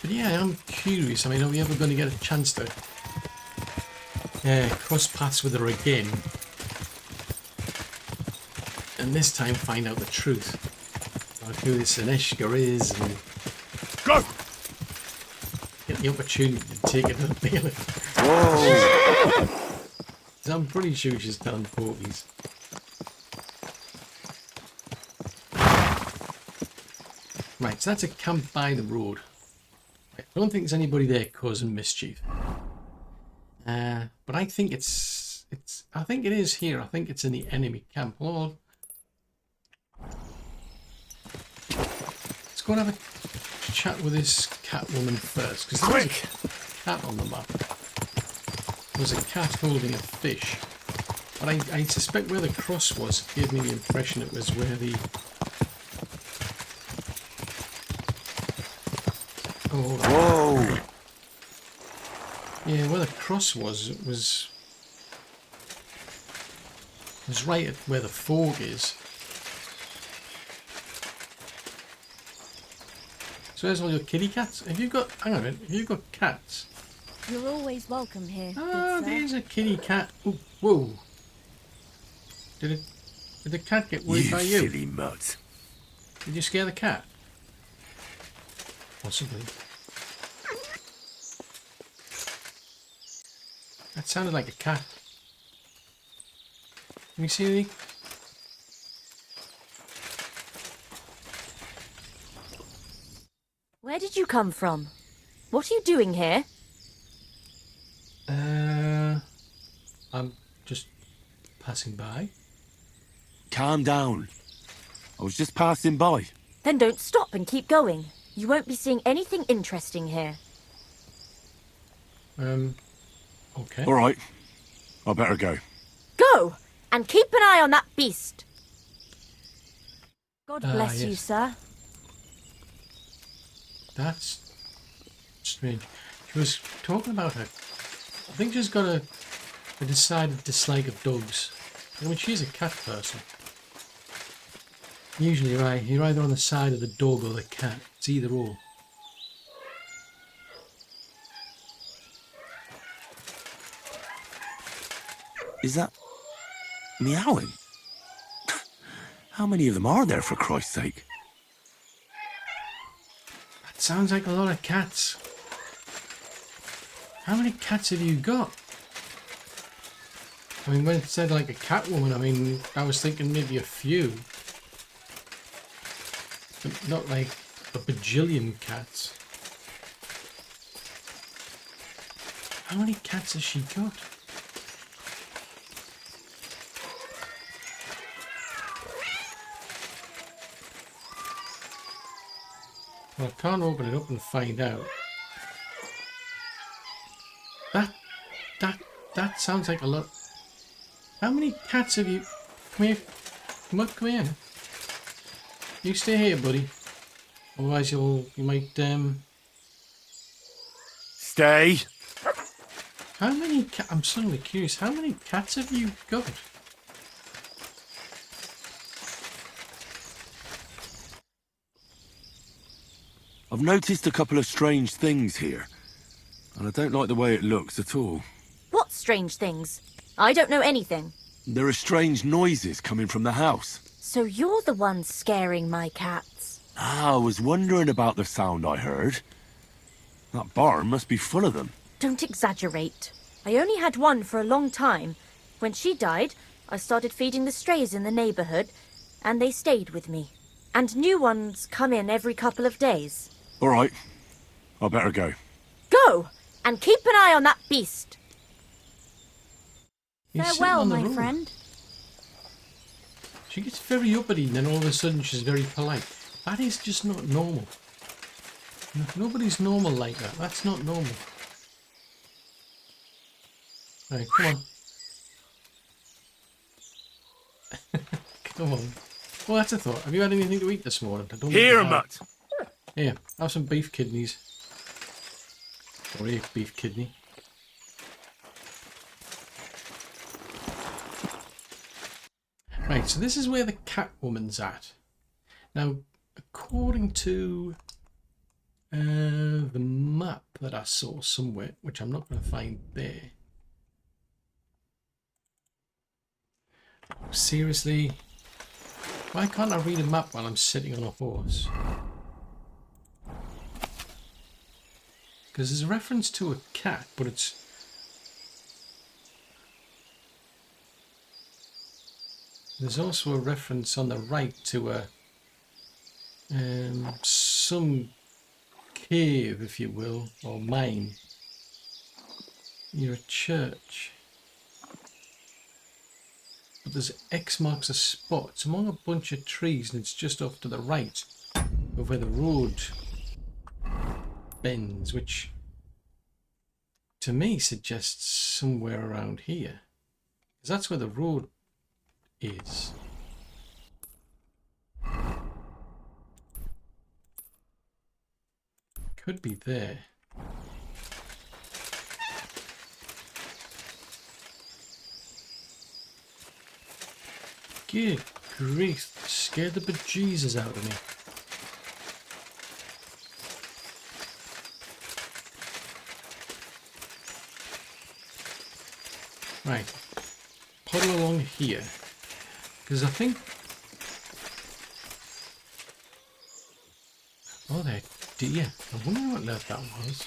But yeah, I'm curious. I mean, are we ever going to get a chance to cross paths with her again? And this time find out the truth. Like who this Aneshka is and... Go! the opportunity to take another bailiff. Whoa! I'm pretty sure she's telling porkies. Right, so that's a camp by the road. Right, I don't think there's anybody there causing mischief. But I think I think it is here. I think it's in the enemy camp. Well, let's go and have a chat with this cat woman first, because there's a cat on the map. There's a cat holding a fish. But I suspect where the cross was gave me the impression it was where the... Oh, Whoa! yeah, where the cross was, it was right at where the fork is. So there's all your kitty cats. Have you got, hang on a minute, have you got cats? You're always welcome here. Ah, good sir. there's a kitty cat. Ooh, whoa. Did the cat get worried by you? silly mutt. Did you scare the cat? Possibly. That sounded like a cat. Can you see anything? Where did you come from? What are you doing here? I'm just passing by. Calm down. I was just passing by. Then don't stop and keep going. You won't be seeing anything interesting here. Okay. All right. I better go. Go! And keep an eye on that beast. God Ah, bless you, yes. sir. That's strange. She was talking about her. I think she's got a decided dislike of dogs. I mean, she's a cat person. Usually, you're either on the side of the dog or the cat. It's either or. Is that meowing? How many of them are there, for Christ's sake? That sounds like a lot of cats. How many cats have you got? I mean, when it said like a cat woman, I mean, I was thinking maybe a few. But not like a bajillion cats. How many cats has she got? Well, I can't open it up and find out. That sounds like a lot. How many cats have you? Come here. Come up, come here. You stay here, buddy. Otherwise you might, Stay. How many I'm suddenly curious. How many cats have you got? I've noticed a couple of strange things here. And I don't like the way it looks at all. What strange things? I don't know anything. There are strange noises coming from the house. So you're the one scaring my cats. Ah, I was wondering about the sound I heard. That barn must be full of them. Don't exaggerate. I only had one for a long time. When she died, I started feeding the strays in the neighborhood, and they stayed with me. And new ones come in every couple of days. All right. I better go. Go! And keep an eye on that beast. He's sitting Farewell, on the my road. friend. She gets very uppity and then all of a sudden she's very polite. That is just not normal. Nobody's normal like that. That's not normal. Right, come on. Come on. Well, that's a thought. Have you had anything to eat this morning? I don't think Here, you have. mutt. Here, have some beef kidneys. Or a beef kidney. Right, so this is where the cat woman's at. Now, according to the map that I saw somewhere, which I'm not going to find there. Seriously? Why can't I read a map while I'm sitting on a horse? Because there's a reference to a cat, but it's... There's also a reference on the right to a... some cave, if you will, or mine, near a church. But there's X marks a spot. It's among a bunch of trees, and it's just off to the right of where the road bends, which to me suggests somewhere around here, because that's where the road is. Could be there. Good grief, scared the bejesus out of me. Right, puddle along here, because I think... Oh, there, deer. I wonder what that was.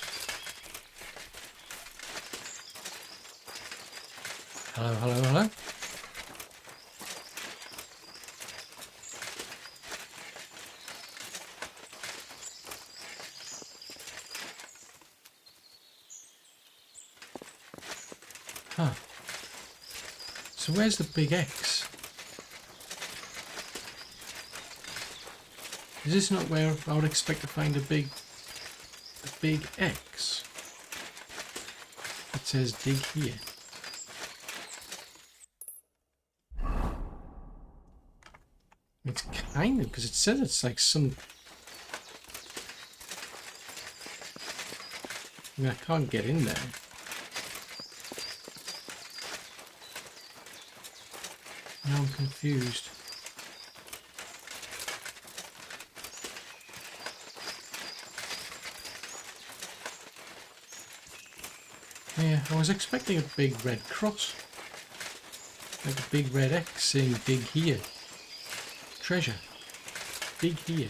Hello, hello, hello. Huh. So where's the big X? Is this not where I would expect to find a big X? It says dig here. It's kind of, because it says it's like some... I mean, I can't get in there. Now I'm confused. Yeah, I was expecting a big red cross. Like a big red X saying dig here. Treasure. Dig here.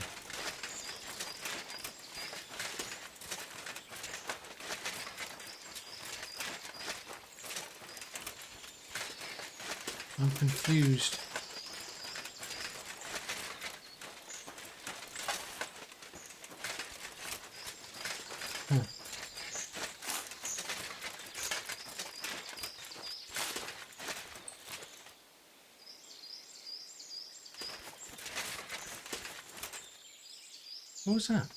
I'm confused. Huh. What was that?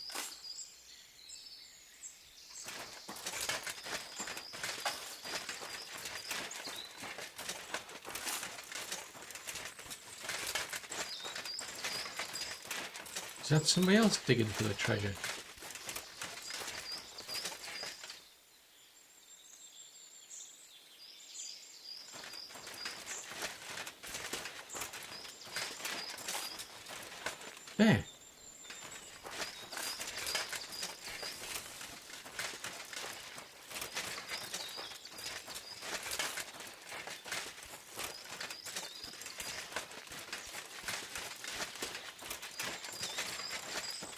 Is that somebody else digging for the treasure? There.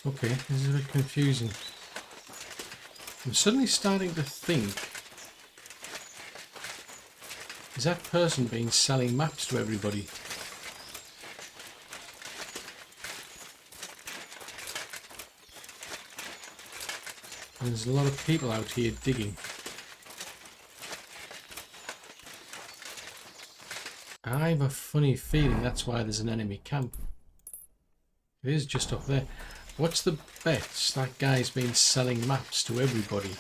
Okay, this is a bit confusing. I'm suddenly starting to think, is that person been selling maps to everybody? And there's a lot of people out here digging. I have a funny feeling that's why there's an enemy camp. It is just up there. What's the bets that guy's been selling maps to everybody?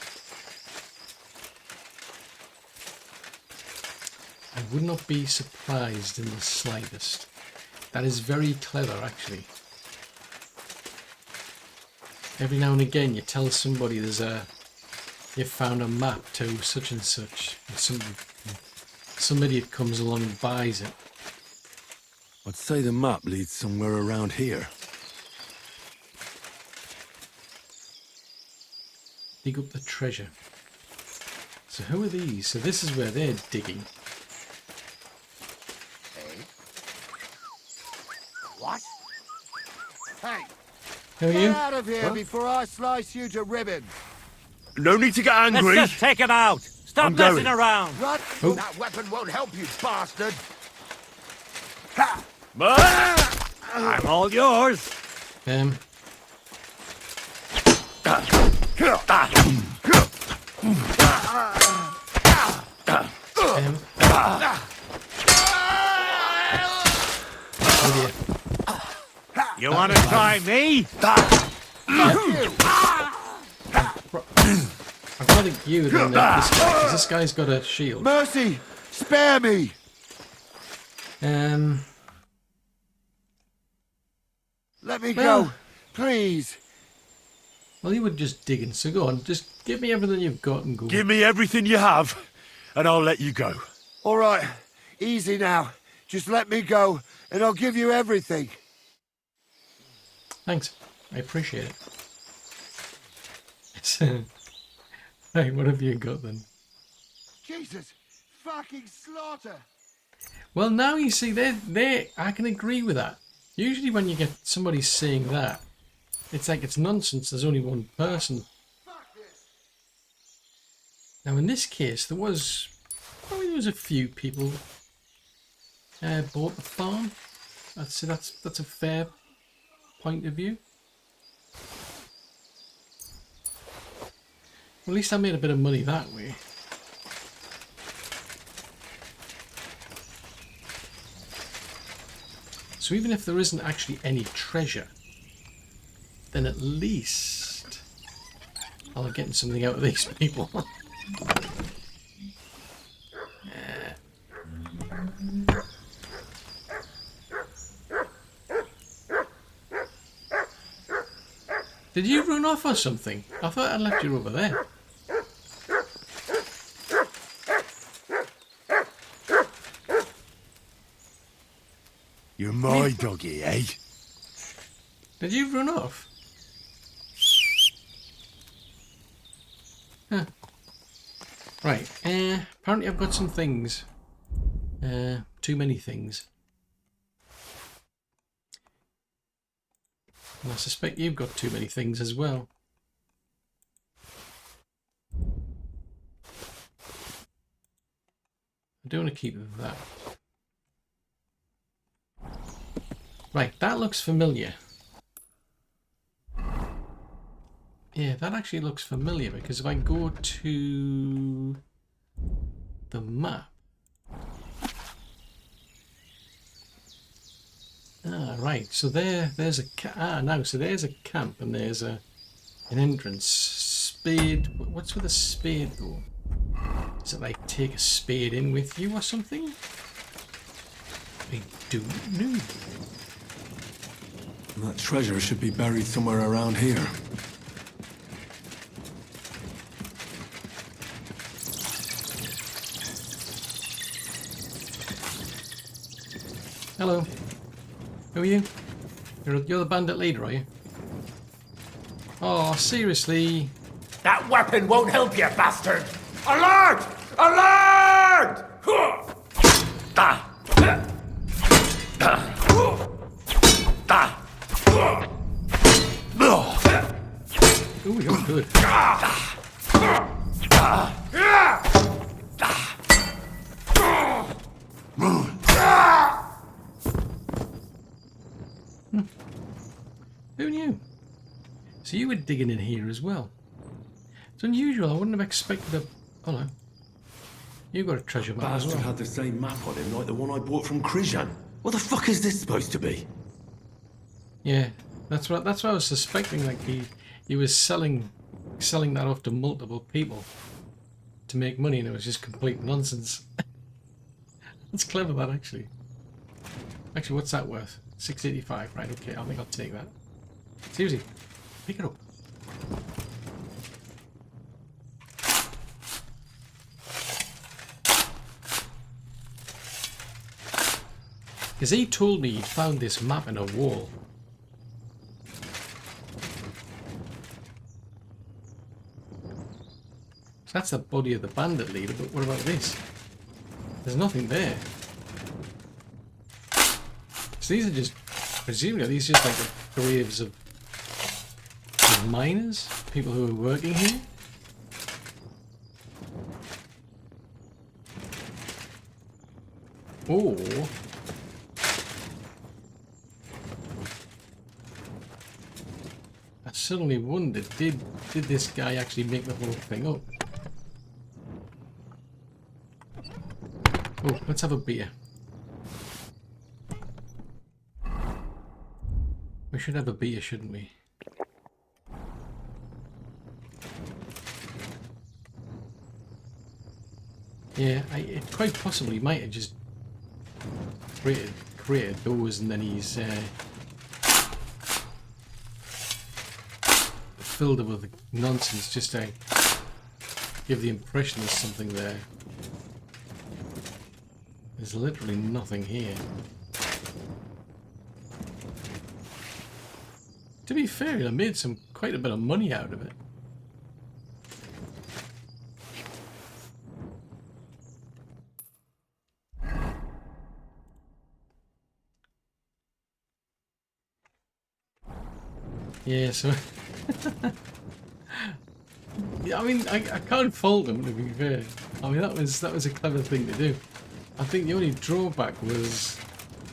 I would not be surprised in the slightest. That is very clever, actually. Every now and again you tell somebody you've found a map to such and such, and some idiot comes along and buys it. I'd say the map leads somewhere around here. Dig up the treasure. So who are these? So this is where they're digging. Hey. What? Hey! Who are Get you? out of here What? before I slice you to ribbons! No need to get angry. Let's just take him out. Stop I'm messing going. around. What? Oh. That weapon won't help you, bastard. I'm all yours. Um, oh dear. You want to try me? I'd rather you than this guy, because this guy's got a shield. Mercy! Spare me! Let me Well- go, please. Well, you were just digging, so go on. Just give me everything you've got and go. Give me everything you have, and I'll let you go. All right, easy now. Just let me go, and I'll give you everything. Thanks. I appreciate it. So, right, what have you got then? Jesus, fucking slaughter! Well, now you see, I can agree with that. Usually when you get somebody saying that, it's like it's nonsense, there's only one person. Now in this case, there was a few people bought the farm. I'd say that's a fair point of view. Well, at least I made a bit of money that way. So even if there isn't actually any treasure, then at least I'll be getting something out of these people. Did you run off or something? I thought I left you over there. You're my doggy, eh? Did you run off? Huh. Right, apparently I've got some things. Too many things. And I suspect you've got too many things as well. I do want to keep that. Right, that looks familiar. Yeah, that actually looks familiar because if I go to the map. Ah, right. So there's a so there's a camp and there's an entrance. Spade. What's with a spade though? Is it like take a spade in with you or something? I don't know. That treasure should be buried somewhere around here. Hello. Who are you? You're the bandit leader, are you? Oh, seriously? That weapon won't help you, bastard! Alert! Alert! Ooh, you're good. Who knew? So you were digging in here as well. It's unusual. I wouldn't have expected a... Oh no. You got a treasure map as Bastard well. had the same map on him like the one I bought from Krijan. What the fuck is this supposed to be? Yeah, that's what I was suspecting. Like he was selling that off to multiple people to make money, and it was just complete nonsense. That's clever, that actually. Actually, what's that worth? 685. Right. Okay. I think I'll take that. Seriously, pick it up. Because he told me he'd found this map in a wall. So that's the body of the bandit leader, but what about this? There's nothing there. So these are just, presumably, these are just like the graves of miners? People who are working here? Or I suddenly wondered, did this guy actually make the whole thing up? Oh, let's have a beer. We should have a beer, shouldn't we? Yeah, it quite possibly might have just created those, and then he's filled it with nonsense just to give the impression there's something there. There's literally nothing here. To be fair, I made quite a bit of money out of it. Yeah, so yeah, I mean, I can't fault him, to be fair. I mean, that was a clever thing to do. I think the only drawback was,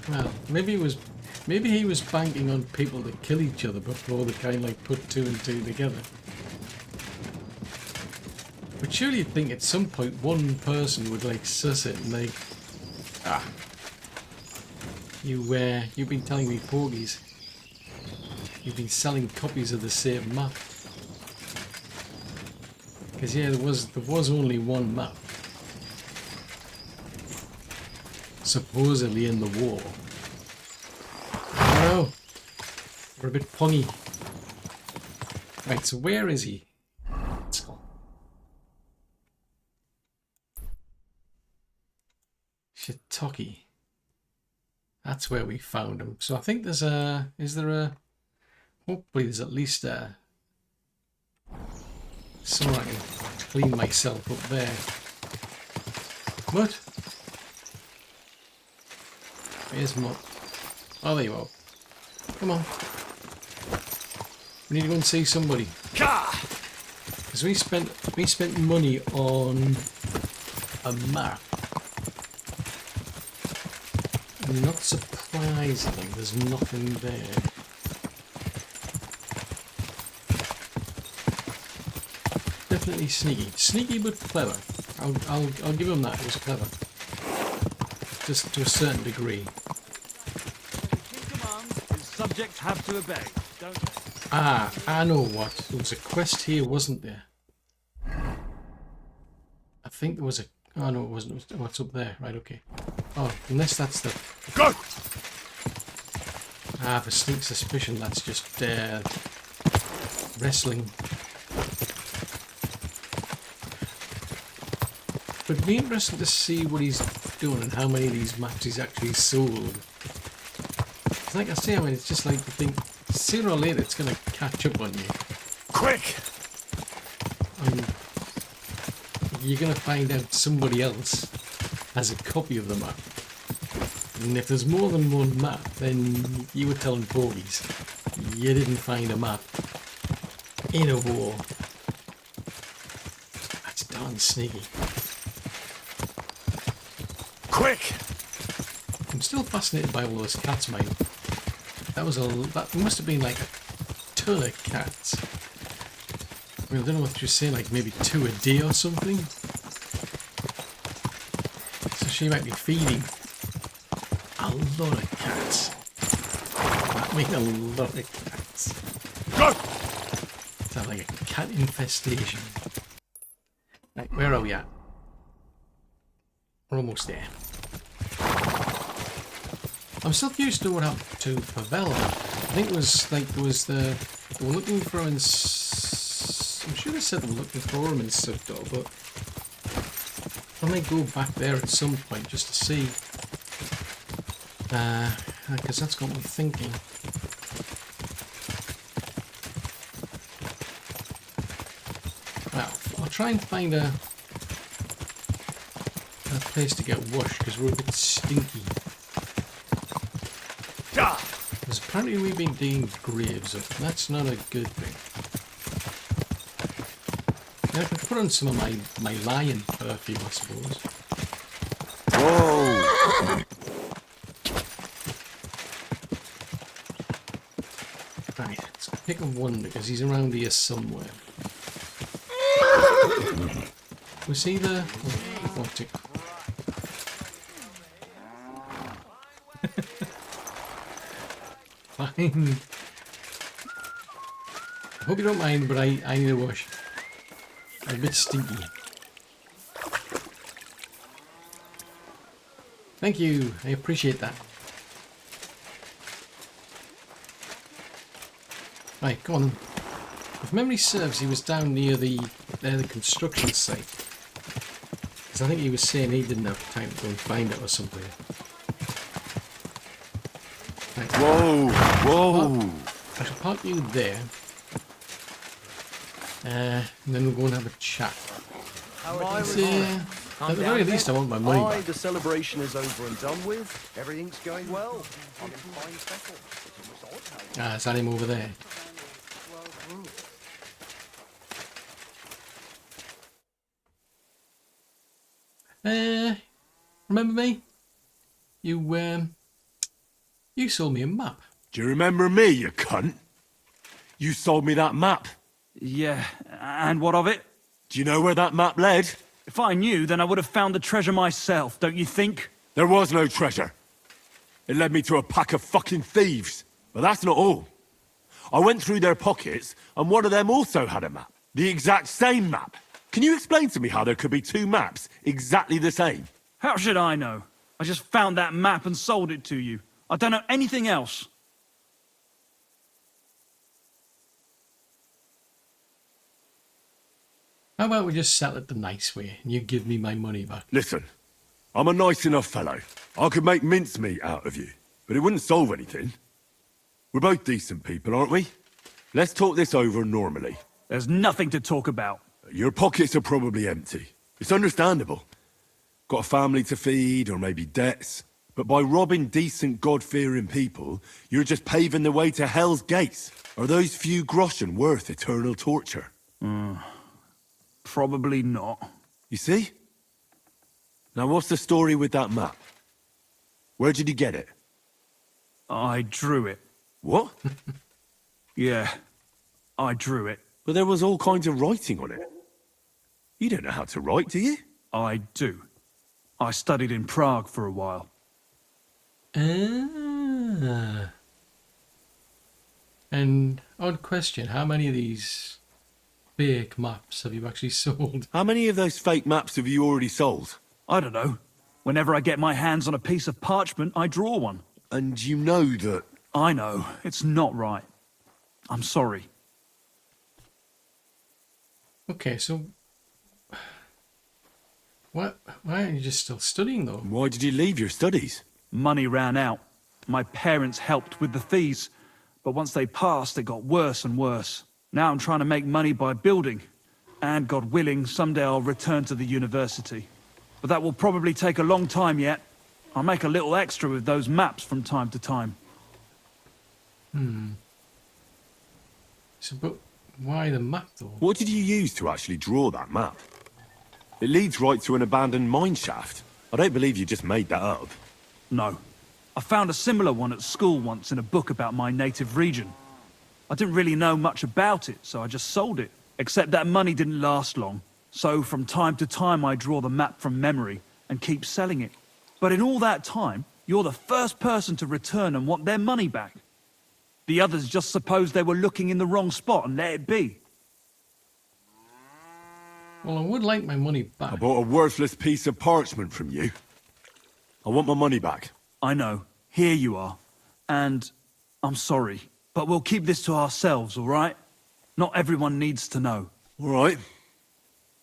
well, maybe he was banking on people to kill each other before they kind of like put two and two together. But surely you'd think at some point one person would like suss it and like, you've been telling me porgies. You've been selling copies of the same map. Because yeah, there was only one map. Supposedly in the war. Oh, we're a bit pungy. Right, so where is he? Let's go. Shiitake. That's where we found him. So I think there's a... Is there a... Hopefully there's at least a... somewhere I can clean myself up there. What? Where's Mud? Oh, there you are. Come on. We need to go and see somebody. Because we spent money on a map. And not surprisingly, there's nothing there. Definitely sneaky. Sneaky but clever. I'll give him that. It was clever. Just to a certain degree. Subjects have to obey, don't they? Ah, I know what. There was a quest here, wasn't there? I think there was a... Oh no, it wasn't. It was, what's up there? Right, okay. Oh, unless that's the... Go! I have a sneak suspicion that's just wrestling. But it'd be interesting to see what he's doing and how many of these maps he's actually sold. Like I say, I mean, it's just like you think sooner or later it's going to catch up on you. Quick! You're going to find out somebody else has a copy of the map. And if there's more than one map, then you were telling porgies you didn't find a map in a war. That's darn sneaky. Quick! I'm still fascinated by all those cats, mate. That must have been like a ton of cats. I mean, I don't know what you're saying, like maybe 2 a day or something. So she might be feeding a lot of cats. I mean, a lot of cats. Go! Sounds like a cat infestation. Right, where are we at? We're almost there. I'm still curious to what happened to Pavel. I think it was like they were looking for him in... I'm sure they said they were looking for him in Sugdor, but I may go back there at some point just to see. Because that's got me thinking. Well, I'll try and find a place to get washed because we're a bit stinky. Because apparently we've been digging graves up. That's not a good thing. Now I can put on some of my lion perfume, I suppose. Whoa! Right, let's pick a one because he's around here somewhere. Was he the... Oh, fine. I hope you don't mind, but I need a wash. I'm a bit stinky. Thank you. I appreciate that. Right, go on then. If memory serves, he was down near the construction site. Because I think he was saying he didn't have time to go and find it or something. Right. Whoa! Whoa! I shall park you there. And then we'll go and have a chat. At the very least, I want my money back. The celebration is over and done with. Everything's going well. I'm in fine fettle. Ah, is that him over there? Remember me? You sold me a map. Do you remember me, you cunt? You sold me that map. Yeah, and what of it? Do you know where that map led? If I knew, then I would have found the treasure myself, don't you think? There was no treasure. It led me to a pack of fucking thieves. But that's not all. I went through their pockets, and one of them also had a map. The exact same map. Can you explain to me how there could be two maps exactly the same? How should I know? I just found that map and sold it to you. I don't know anything else. How about we just settle it the nice way, and you give me my money back? Listen, I'm a nice enough fellow. I could make mincemeat out of you, but it wouldn't solve anything. We're both decent people, aren't we? Let's talk this over normally. There's nothing to talk about. Your pockets are probably empty. It's understandable. Got a family to feed, or maybe debts. But by robbing decent, God-fearing people, you're just paving the way to hell's gates. Are those few groschen worth eternal torture? Probably not. You see? Now what's the story with that map? Where did you get it? I drew it. What? Yeah, I drew it. But there was all kinds of writing on it. You don't know how to write, do you? I do. I studied in Prague for a while. Ah. And odd question, how many of these fake maps have you actually sold? How many of those fake maps have you already sold? I don't know. Whenever I get my hands on a piece of parchment, I draw one. And you know that... I know. It's not right. I'm sorry. Okay, so... why aren't you just still studying, though? Why did you leave your studies? Money ran out. My parents helped with the fees. But once they passed, it got worse and worse. Now I'm trying to make money by building. And God willing, someday I'll return to the university. But that will probably take a long time yet. I'll make a little extra with those maps from time to time. So, but why the map, though? What did you use to actually draw that map? It leads right to an abandoned mine shaft. I don't believe you just made that up. No. I found a similar one at school once in a book about my native region. I didn't really know much about it, so I just sold it. Except that money didn't last long. So from time to time I draw the map from memory and keep selling it. But in all that time, you're the first person to return and want their money back. The others just supposed they were looking in the wrong spot and let it be. Well, I would like my money back. I bought a worthless piece of parchment from you. I want my money back. I know. Here you are. And I'm sorry. But we'll keep this to ourselves, all right? Not everyone needs to know. All right.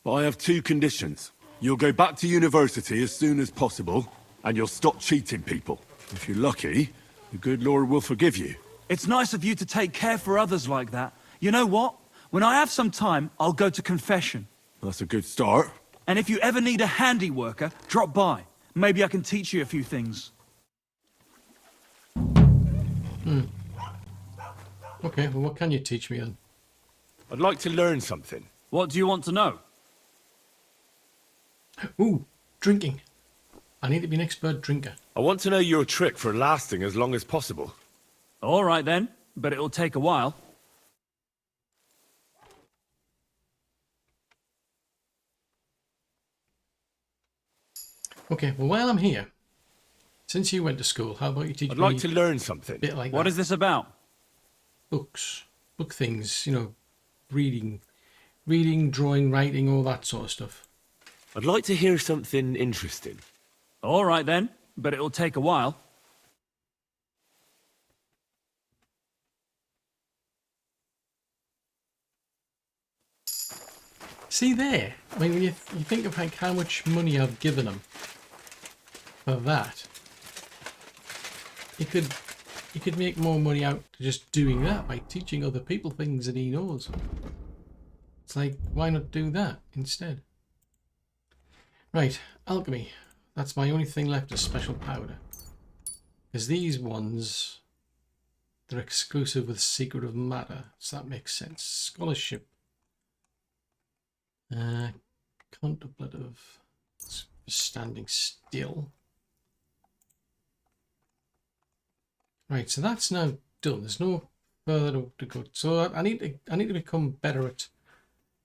But I have two conditions. You'll go back to university as soon as possible, and you'll stop cheating people. If you're lucky, the good Lord will forgive you. It's nice of you to take care for others like that. You know what? When I have some time, I'll go to confession. That's a good start. And if you ever need a handy worker, drop by. Maybe I can teach you a few things. Okay, well, what can you teach me then? I'd like to learn something. What do you want to know? Ooh, drinking. I need to be an expert drinker. I want to know your trick for lasting as long as possible. All right then, but it'll take a while. Okay, well, while I'm here, since you went to school, how about you teach I'd me like to learn something. a bit like What that? is this about? Books. Book things, you know, reading, drawing, writing, all that sort of stuff. I'd like to hear something interesting. All right then, but it'll take a while. See there? I mean, when you think of like how much money I've given them for that, you could make more money out of just doing that by teaching other people things that he knows. It's like, why not do that instead? Right, alchemy. That's my only thing left is special powder. Because these ones, they're exclusive with Secret of Matter, so that makes sense. Scholarship. Contemplative. Standing still. Right, so that's now done. There's no further to go. So I need to become better at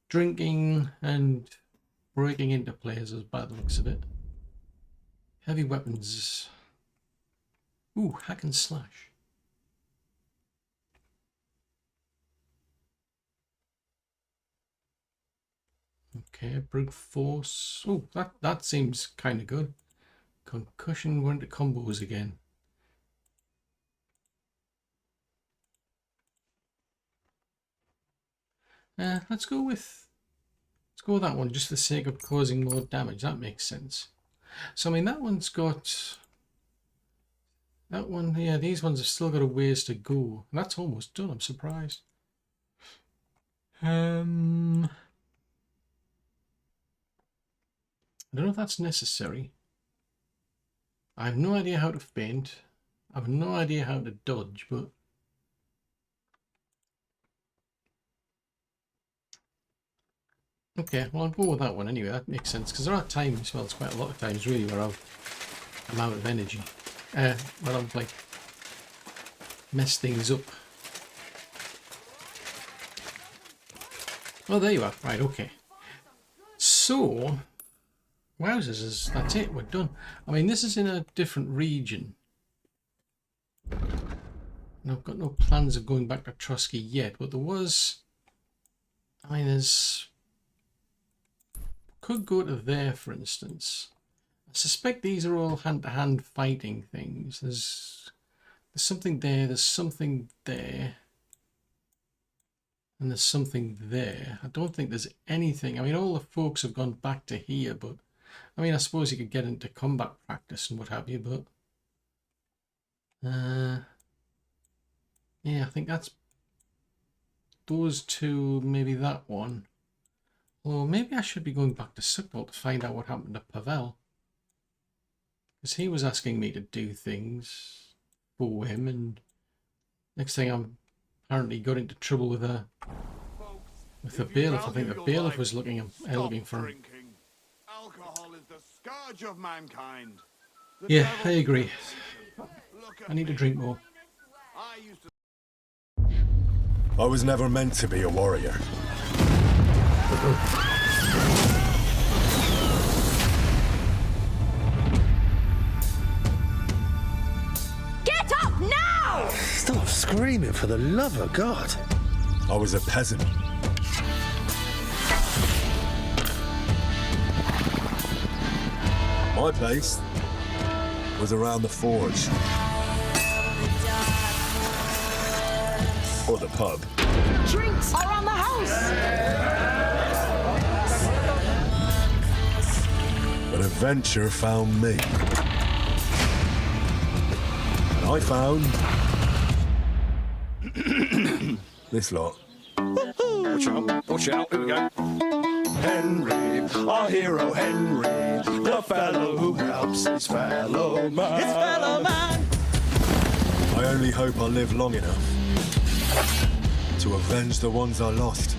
drinking and breaking into players by the looks of it. Heavy weapons. Ooh, hack and slash. Okay, brute force. Oh, that seems kind of good. Concussion, we're into combos again. Let's go with that one just for the sake of causing more damage. That makes sense. So I mean that one's got that one. Yeah, these ones have still got a ways to go. And that's almost done. I'm surprised. I don't know if that's necessary. I have no idea how to feint. I have no idea how to dodge, but okay, well I'll go with that one anyway. That makes sense because there are times, well, it's quite a lot of times really, where I'm out of energy. Where I've like messed things up. Oh, there you are. Right, okay. So, wowzers, that's it. We're done. I mean, this is in a different region. And I've got no plans of going back to Trotsky yet, but there was... I mean, there's... Could go to there, for instance. I suspect these are all hand-to-hand fighting things. There's something there, there's something there. And there's something there. I don't think there's anything. I mean, all the folks have gone back to here, but... I mean, I suppose you could get into combat practice and what have you, but... yeah, I think that's... Those two, maybe that one. Or maybe I should be going back to Suckbolt to find out what happened to Pavel. Because he was asking me to do things for him, and... Next thing I'm apparently got into trouble with the bailiff. I think the bailiff was looking for him. Alcohol is the scourge of mankind. Yeah, I agree. I need to drink more. I was never meant to be a warrior. Get up now! Stop screaming, for the love of God. I was a peasant. My place was around the forge. Or the pub. Drinks around the house! But adventure found me. And I found... this lot. Watch out, here we go. Henry, our hero Henry, the fellow who helps his fellow man. His fellow man. I only hope I live long enough to avenge the ones I lost.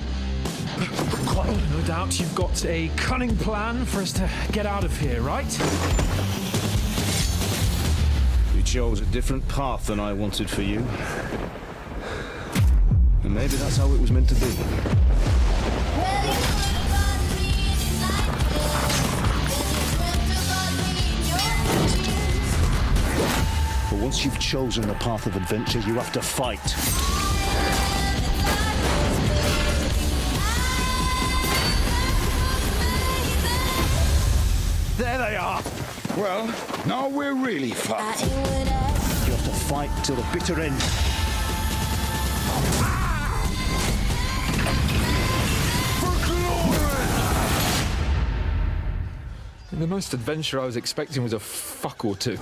No doubt you've got a cunning plan for us to get out of here, right? chose a different path than I wanted for you. And maybe that's how it was meant to be. But once you've chosen the path of adventure, you have to fight. There they are! Well, now we're really fucked. You have to fight till the bitter end. The most adventure I was expecting was a fuck or two.